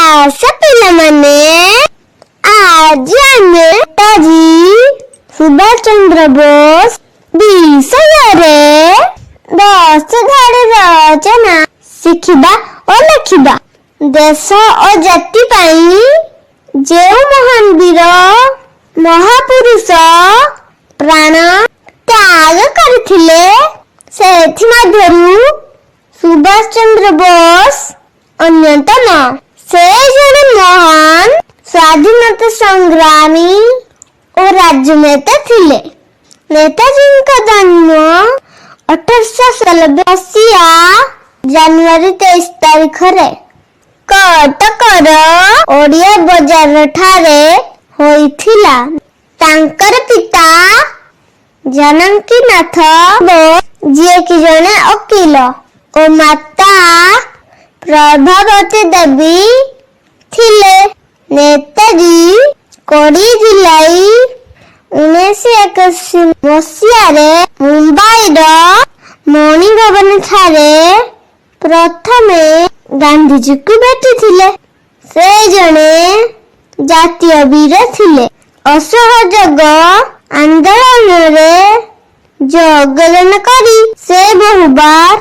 आशा पिलामाने आज आमे नेताजी सुभाष चंद्र बोस विषय 10 धाड़ी रचना शिखिबा और लिखिबा। देश और जाति पाई जे महान वीर महापुरुष प्राण त्याग करथिले सेथि मध्यरु सुभाष चंद्र बोस अन्यतम। से जड़े महान स्वाधीनता संग्रामी और राजनेता थिले। नेताजी का जन्म 1890 जनवरी 23 तारीख रे कटकर ओडिया बजार ठारे होइथिला। तांकर पिता जानकी नाथ बोस जे कि जने वकील और माता प्रभावती देवी थिले। नेताजी 20 जुलाई 1981 मसीहारे मुंबईर मणि भवन ठारे प्रथमे गांधीजी को भेटिथिले। से जने जातीय वीर थिले। असहयोग आंदोलन रे योगदान करी से बहुबार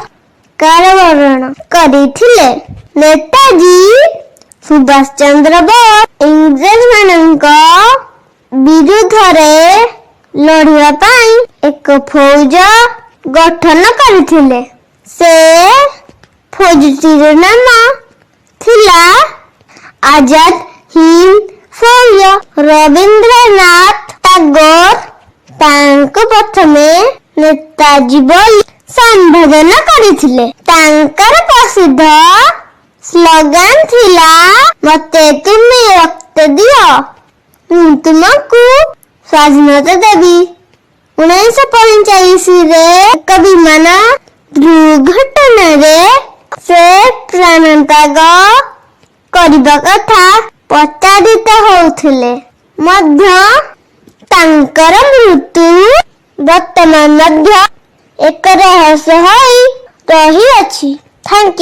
कारावरण करिथिले। नेताजी सुभाष चंद्र बोस इंग्रेज मानक विरुद्ध रे लड़िया पाई एक फौज गठन करथिले। से फौजटीर नाम थिला आजाद हिंद फौज। रविंद्रनाथ टागोर तांको प्रथमे नेताजी बोली संबोधन करथिले। तांकर प्रसिद्ध स्लोगान थिला मते तुमी रक्त दियो मु तुमको स्वाधीनता देवी। 1945 रे एक विमान दुर्घटना रे से प्राण त्याग करबा कथा प्रचारित होउथिले मध्य तांकर मृत्यु वर्तमान मध्य एक रहस्य होई रही अछि। Thank you.